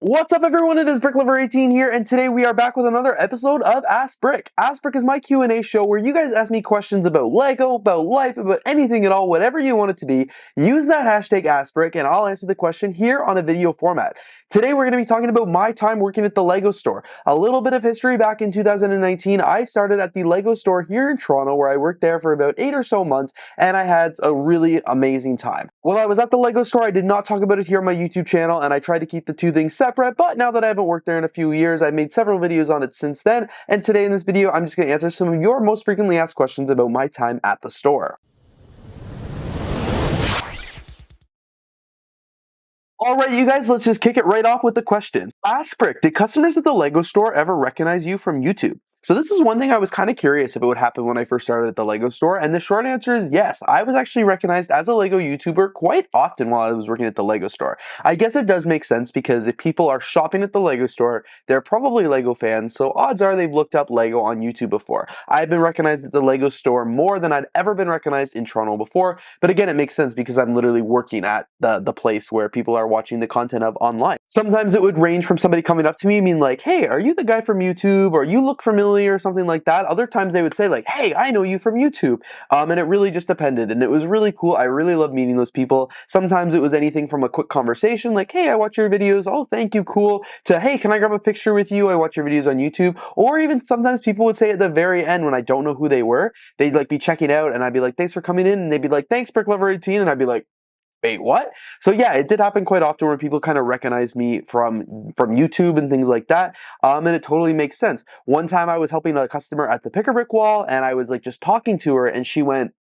What's up everyone, it is BrickLover18 here, and today we are back with another episode of Ask Brick. Ask Brick is my Q&A show where you guys ask me questions about Lego, about life, about anything at all, whatever you want it to be. Use that hashtag AskBrick and I'll answer the question here on a video format. Today we're going to be talking about my time working at the Lego store. A little bit of history. Back in 2019, I started at the Lego store here in Toronto where I worked there for about 8 or so months, and I had a really amazing time. While I was at the Lego store, I did not talk about it here on my YouTube channel, and I tried to keep the two things separate, but now that I haven't worked there in a few years, I've made several videos on it since then, and today in this video, I'm just going to answer some of your most frequently asked questions about my time at the store. Alright you guys, let's just kick it right off with the question. Ask Brick, did customers at the Lego store ever recognize you from YouTube? So this is one thing I was kind of curious about what happened when I first started at the Lego store, and the short answer is yes. I was actually recognized as a Lego YouTuber quite often while I was working at the Lego store. I guess it does make sense because if people are shopping at the Lego store, they're probably Lego fans, so odds are they've looked up Lego on YouTube before. I've been recognized at the Lego store more than I'd ever been recognized in Toronto before, but again, it makes sense because I'm literally working at the place where people are watching the content of online. Sometimes it would range from somebody coming up to me and being like, hey, are you the guy from YouTube? Or you look familiar? Or something like that. Other times they would say like, hey, I know you from YouTube. And it really just depended, and it was really cool. I really loved meeting those people. Sometimes it was anything from a quick conversation like, hey, I watch your videos, oh thank you, cool, to hey, can I grab a picture with you, I watch your videos on YouTube. Or even sometimes people would say at the very end when I don't know who they were, they'd like be checking out and I'd be like, thanks for coming in, and they'd be like, thanks BrickLover18, and I'd be like, wait, what? So yeah, it did happen quite often where people kind of recognize me from YouTube and things like that, and it totally makes sense. One time I was helping a customer at the pick-a-brick wall, and I was like just talking to her, and she went,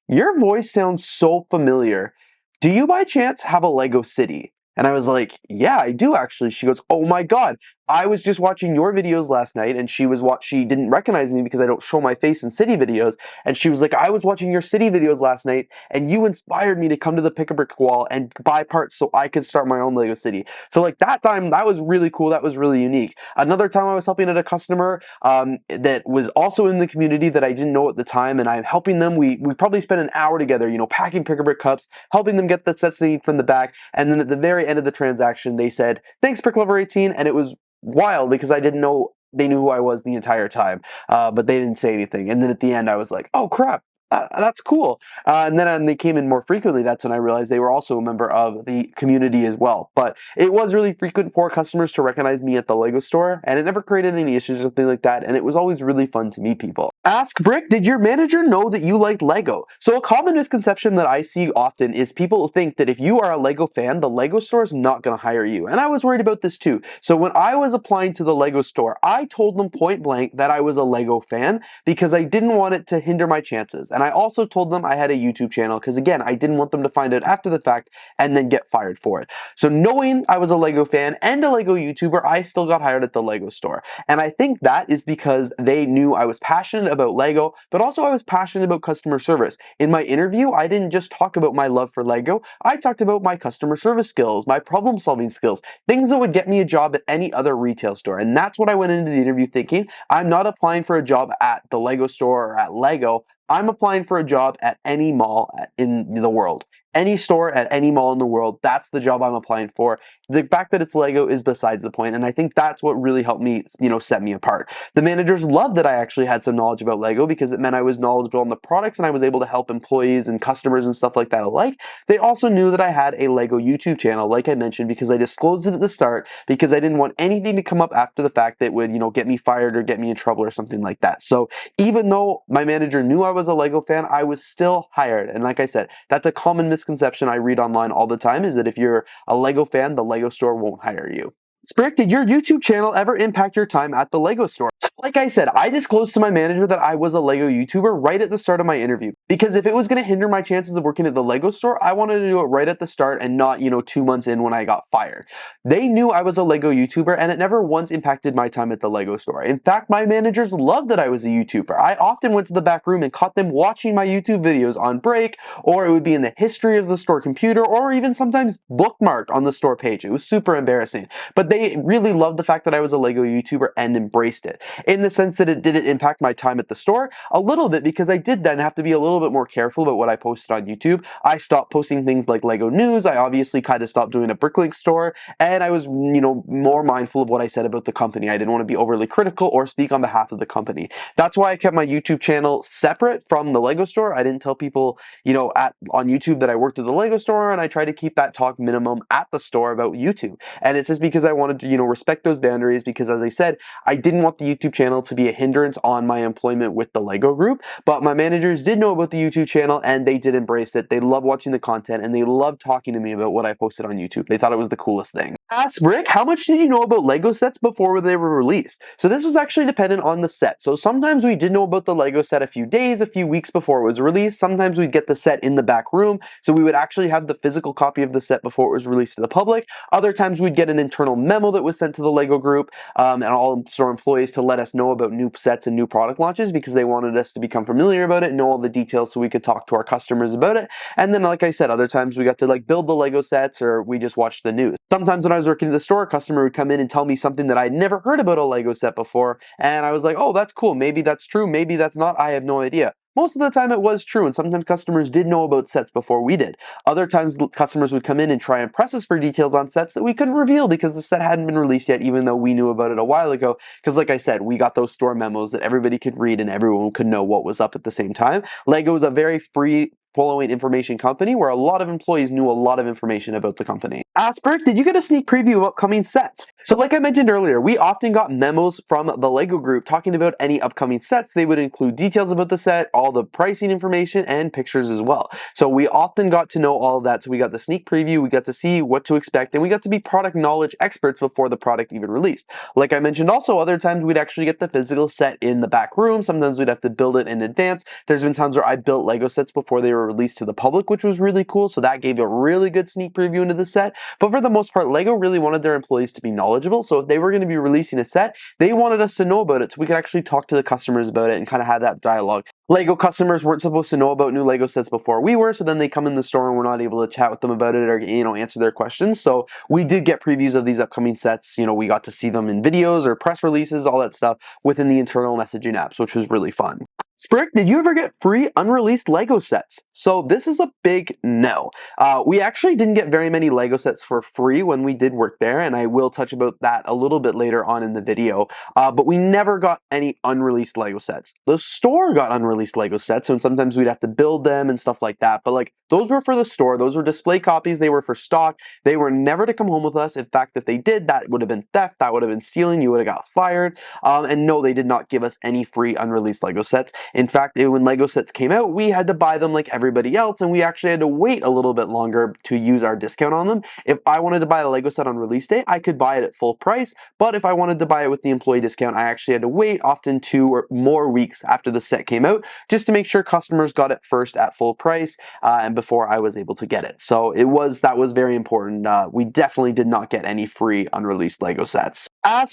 your voice sounds so familiar. Do you by chance have a Lego city? And I was like, yeah, I do actually. She goes, oh my god, I was just watching your videos last night, and she didn't recognize me because I don't show my face in city videos, and she was like, I was watching your city videos last night, and you inspired me to come to the pick-a-brick wall and buy parts so I could start my own Lego city. So like that time, that was really cool, that was really unique. Another time I was helping at a customer that was also in the community that I didn't know at the time, and I'm helping them. We probably spent an hour together, you know, packing pick-a-brick cups, helping them get the sets they need from the back, and then at the very end of the transaction, they said, thanks BrickLover18, and it was wild because I didn't know they knew who I was the entire time, but they didn't say anything. And then at the end, I was like, oh crap, that's cool. And then they came in more frequently. That's when I realized they were also a member of the community as well. But it was really frequent for customers to recognize me at the Lego store, and it never created any issues or something like that, and it was always really fun to meet people. Ask Brick, did your manager know that you liked Lego? So a common misconception that I see often is people think that if you are a Lego fan, the Lego store is not going to hire you. And I was worried about this too. So when I was applying to the Lego store, I told them point blank that I was a Lego fan because I didn't want it to hinder my chances. And I also told them I had a YouTube channel because again, I didn't want them to find out after the fact and then get fired for it. So knowing I was a Lego fan and a Lego YouTuber, I still got hired at the Lego store. And I think that is because they knew I was passionate about Lego, but also I was passionate about customer service. In my interview, I didn't just talk about my love for Lego, I talked about my customer service skills, my problem solving skills, things that would get me a job at any other retail store. And that's what I went into the interview thinking. I'm not applying for a job at the Lego store or at Lego. I'm applying for a job at any mall in the world. Any store at any mall in the world, that's the job I'm applying for. The fact that it's Lego is besides the point, and I think that's what really helped me, you know, set me apart. The managers loved that I actually had some knowledge about Lego because it meant I was knowledgeable on the products and I was able to help employees and customers and stuff like that alike. They also knew that I had a Lego YouTube channel, like I mentioned, because I disclosed it at the start because I didn't want anything to come up after the fact that would, you know, get me fired or get me in trouble or something like that. So even though my manager knew I was a Lego fan, I was still hired. And like I said, that's a common misconception I read online all the time, is that if you're a Lego fan, the Lego store won't hire you. Sprick, did your YouTube channel ever impact your time at the Lego store? Like I said, I disclosed to my manager that I was a Lego YouTuber right at the start of my interview, because if it was going to hinder my chances of working at the Lego store, I wanted to do it right at the start and not, you know, 2 months in when I got fired. They knew I was a Lego YouTuber, and it never once impacted my time at the Lego store. In fact, my managers loved that I was a YouTuber. I often went to the back room and caught them watching my YouTube videos on break, or it would be in the history of the store computer, or even sometimes bookmarked on the store page. It was super embarrassing. But they really loved the fact that I was a LEGO YouTuber and embraced it. In the sense that it didn't impact my time at the store a little bit, because I did then have to be a little bit more careful about what I posted on YouTube. I stopped posting things like LEGO news. I obviously kind of stopped doing a Bricklink store, and I was, more mindful of what I said about the company. I didn't want to be overly critical or speak on behalf of the company. That's why I kept my YouTube channel separate from the LEGO store. I didn't tell people, on YouTube that I worked at the LEGO store, and I tried to keep that talk minimum at the store about YouTube. And it's just because I wanted to, respect those boundaries, because as I said, I didn't want the YouTube channel to be a hindrance on my employment with the LEGO group, but my managers did know about the YouTube channel and they did embrace it. They loved watching the content and they loved talking to me about what I posted on YouTube. They thought it was the coolest thing. Ask Brick, how much did you know about LEGO sets before they were released? So this was actually dependent on the set. So sometimes we did know about the LEGO set a few days, a few weeks before it was released. Sometimes we'd get the set in the back room, so we would actually have the physical copy of the set before it was released to the public. Other times we'd get an internal memo that was sent to the LEGO group and all store employees to let us know about new sets and new product launches, because they wanted us to become familiar about it, know all the details so we could talk to our customers about it. And then, like I said, other times we got to build the LEGO sets, or we just watched the news. Sometimes when I was working at the store, a customer would come in and tell me something that I'd never heard about a LEGO set before, and I was like, oh, that's cool, maybe that's true, maybe that's not, I have no idea. Most of the time it was true, and sometimes customers did know about sets before we did. Other times customers would come in and try and press us for details on sets that we couldn't reveal because the set hadn't been released yet, even though we knew about it a while ago. Because like I said, we got those store memos that everybody could read and everyone could know what was up at the same time. LEGO is a very free following information company where a lot of employees knew a lot of information about the company. Asperk, did you get a sneak preview of upcoming sets? So like I mentioned earlier, we often got memos from the LEGO group talking about any upcoming sets. They would include details about the set, all the pricing information, and pictures as well. So we often got to know all of that. So we got the sneak preview, we got to see what to expect, and we got to be product knowledge experts before the product even released. Like I mentioned also, other times we'd actually get the physical set in the back room. Sometimes we'd have to build it in advance. There's been times where I built LEGO sets before they were released to the public, which was really cool. So that gave a really good sneak preview into the set. But for the most part, LEGO really wanted their employees to be knowledgeable. So if they were going to be releasing a set, they wanted us to know about it so we could actually talk to the customers about it and kind of have that dialogue. LEGO customers weren't supposed to know about new LEGO sets before we were, so then they come in the store and we're not able to chat with them about it or, answer their questions. So we did get previews of these upcoming sets. We got to see them in videos or press releases, all that stuff within the internal messaging apps, which was really fun. Sprick, did you ever get free unreleased LEGO sets? So this is a big no. We actually didn't get very many LEGO sets for free when we did work there, and I will touch about that a little bit later on in the video, but we never got any unreleased LEGO sets. The store got unreleased LEGO sets, and sometimes we'd have to build them and stuff like that, but those were for the store. Those were display copies. They were for stock. They were never to come home with us. In fact, if they did, that would have been theft. That would have been stealing. You would have got fired. And no, they did not give us any free unreleased LEGO sets. In fact, when LEGO sets came out, we had to buy them like everybody else, and we actually had to wait a little bit longer to use our discount on them. If I wanted to buy a LEGO set on release day, I could buy it at full price, but if I wanted to buy it with the employee discount, I actually had to wait often 2 or more weeks after the set came out, just to make sure customers got it first at full price and before I was able to get it. So that was very important. We definitely did not get any free unreleased LEGO sets.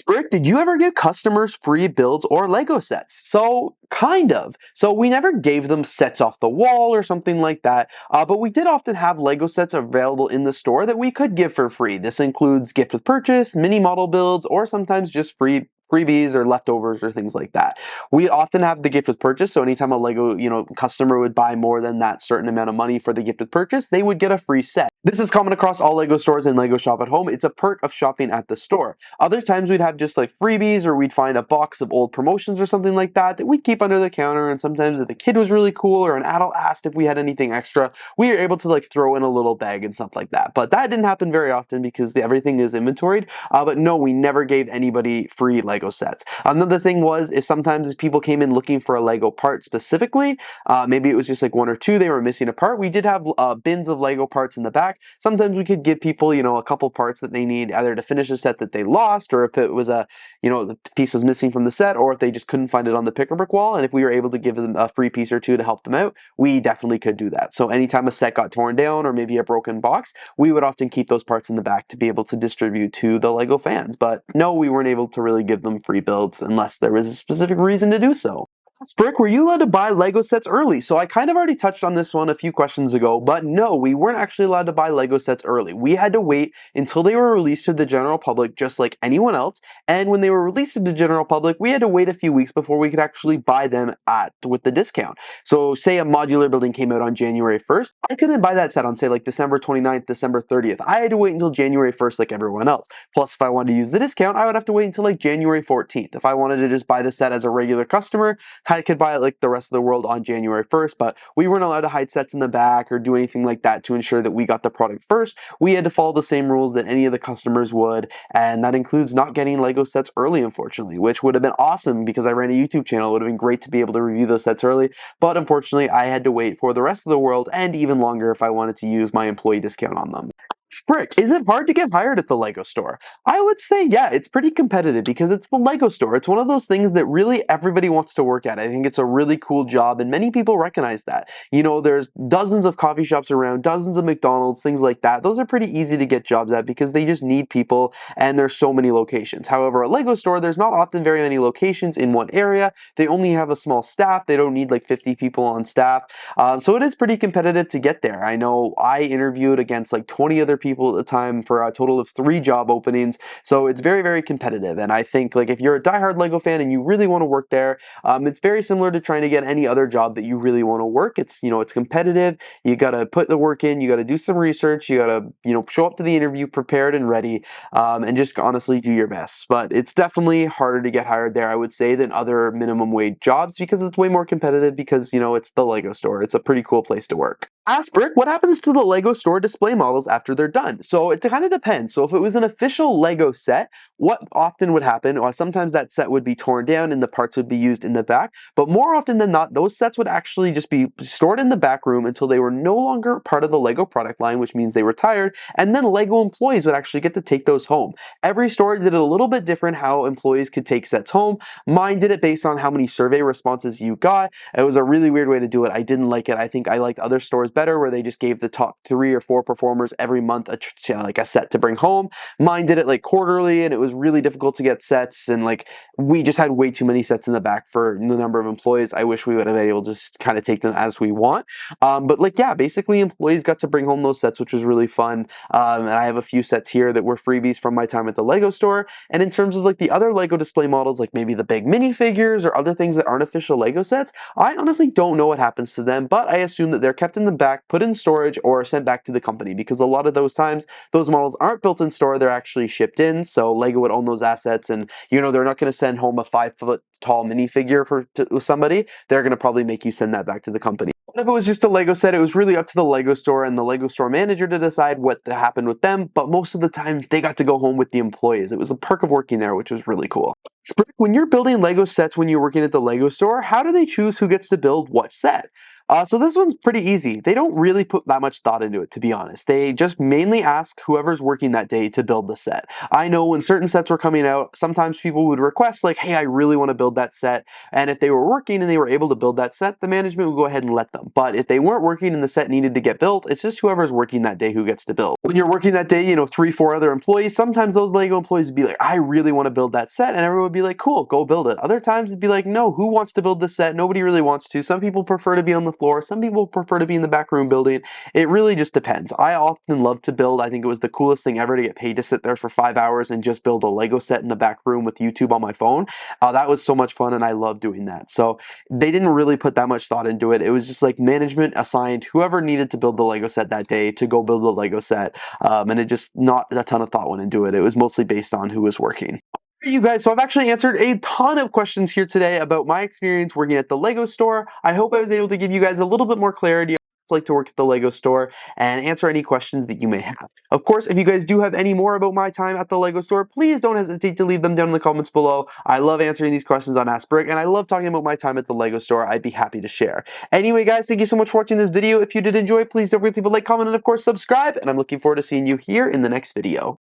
Brick, did you ever give customers free builds or LEGO sets? So kind of. So we never gave them sets off the wall or something like that, but we did often have LEGO sets available in the store that we could give for free. This includes gift with purchase, mini model builds, or sometimes just freebies or leftovers or things like that. We often have the gift with purchase, so anytime a LEGO customer would buy more than that certain amount of money for the gift with purchase, they would get a free set. This is common across all LEGO stores and LEGO Shop at Home. It's a perk of shopping at the store. Other times we'd have just freebies, or we'd find a box of old promotions or something like that that we'd keep under the counter, and sometimes if the kid was really cool or an adult asked if we had anything extra, we were able to throw in a little bag and stuff like that. But that didn't happen very often because everything is inventoried. But no, we never gave anybody free LEGO sets. Another thing was, if sometimes people came in looking for a LEGO part specifically, maybe it was just 1 or 2, they were missing a part, we did have bins of LEGO parts in the back. Sometimes we could give people, a couple parts that they need either to finish a set that they lost, or if it was the piece was missing from the set, or if they just couldn't find it on the pick-a-brick wall, and if we were able to give them a free piece or 2 to help them out, we definitely could do that. So anytime a set got torn down or maybe a broken box, we would often keep those parts in the back to be able to distribute to the LEGO fans. But no, we weren't able to really give them free builds unless there was a specific reason to do so. Brick, were you allowed to buy Lego sets early? So I kind of already touched on this one a few questions ago, but no, we weren't actually allowed to buy Lego sets early. We had to wait until they were released to the general public just like anyone else, and when they were released to the general public, we had to wait a few weeks before we could actually buy them with the discount. So say a modular building came out on January 1st, I couldn't buy that set on say like December 29th, December 30th. I had to wait until January 1st like everyone else. Plus, if I wanted to use the discount, I would have to wait until like January 14th. If I wanted to just buy the set as a regular customer, I could buy it like the rest of the world on January 1st, but we weren't allowed to hide sets in the back or do anything like that to ensure that we got the product first. We had to follow the same rules that any of the customers would, and that includes not getting Lego sets early, unfortunately, which would have been awesome because I ran a YouTube channel. It would have been great to be able to review those sets early, but unfortunately, I had to wait for the rest of the world and even longer if I wanted to use my employee discount on them. Frick, is it hard to get hired at the Lego store? I would say, yeah, it's pretty competitive because it's the Lego store. It's one of those things that really everybody wants to work at. I think it's a really cool job, and many people recognize that. You know, there's dozens of coffee shops around, dozens of McDonald's, things like that. Those are pretty easy to get jobs at because they just need people, and there's so many locations. However, a Lego store, there's not often very many locations in one area. They only have a small staff. They don't need like 50 people on staff. So it is pretty competitive to get there. I know I interviewed against like 20 other people at the time for a total of 3 job openings. So it's very, very competitive. And I think like if you're a diehard Lego fan and you really want to work there, it's very similar to trying to get any other job that you really want to work. It's, you know, it's competitive. You got to put the work in. You got to do some research. You got to, you know, show up to the interview prepared and ready, and just honestly do your best. But it's definitely harder to get hired there, I would say, than other minimum wage jobs because it's way more competitive because, you know, it's the Lego store. It's a pretty cool place to work. Ask Brick, what happens to the Lego store display models after they're done? So it kind of depends. So if it was an official Lego set, what often would happen, or sometimes that set would be torn down and the parts would be used in the back, but more often than not, those sets would actually just be stored in the back room until they were no longer part of the Lego product line, which means they retired, and then Lego employees would actually get to take those home. Every store did it a little bit different how employees could take sets home. Mine did it based on how many survey responses you got. It was a really weird way to do it. I didn't like it. I think I liked other stores better where they just gave the top 3 or 4 performers every month like a set to bring home. Mine did it like quarterly, and it was really difficult to get sets, and like we just had way too many sets in the back for the number of employees. I wish we would have been able to just kind of take them as we want. But like, yeah, basically employees got to bring home those sets, which was really fun. And I have a few sets here that were freebies from my time at the Lego store. And in terms of like the other Lego display models, like maybe the big minifigures or other things that aren't official Lego sets, I honestly don't know what happens to them, but I assume that they're kept in the back, put in storage, or sent back to the company because a lot of those times those models aren't built in store, they're actually shipped in. So Lego would own those assets, and you know, they're not going to send home a 5-foot tall minifigure to somebody. They're going to probably make you send that back to the company. If it was just a Lego set, it was really up to the Lego store and the Lego store manager to decide what happened with them, but most of the time they got to go home with the employees. It was a perk of working there, which was really cool. When you're building Lego sets when you're working at the Lego store, how do they choose who gets to build what set? So this one's pretty easy. They don't really put that much thought into it, to be honest. They just mainly ask whoever's working that day to build the set. I know when certain sets were coming out, sometimes people would request like, hey, I really want to build that set. And if they were working and they were able to build that set, the management would go ahead and let them. But if they weren't working and the set needed to get built, it's just whoever's working that day who gets to build. When you're working that day, you know, 3-4 other employees, sometimes those Lego employees would be like, I really want to build that set. And everyone would be like, cool, go build it. Other times it'd be like, no, who wants to build this set? Nobody really wants to. Some people prefer to be on the floor. Some people prefer to be in the back room building. It really just depends. I often love to build. I think it was the coolest thing ever to get paid to sit there for 5 hours and just build a Lego set in the back room with YouTube on my phone. That was so much fun, and I love doing that. So they didn't really put that much thought into it. It was just like management assigned whoever needed to build the Lego set that day to go build the Lego set, and it just not a ton of thought went into it. It was mostly based on who was working. You guys, so I've actually answered a ton of questions here today about my experience working at the Lego store. I hope I was able to give you guys a little bit more clarity on what it's like to work at the Lego store and answer any questions that you may have. Of course, if you guys do have any more about my time at the Lego store, please don't hesitate to leave them down in the comments below. I love answering these questions on Ask Brick, and I love talking about my time at the Lego store. I'd be happy to share. Anyway, guys, thank you so much for watching this video. If you did enjoy, please don't forget to leave a like, comment, and of course, subscribe, and I'm looking forward to seeing you here in the next video.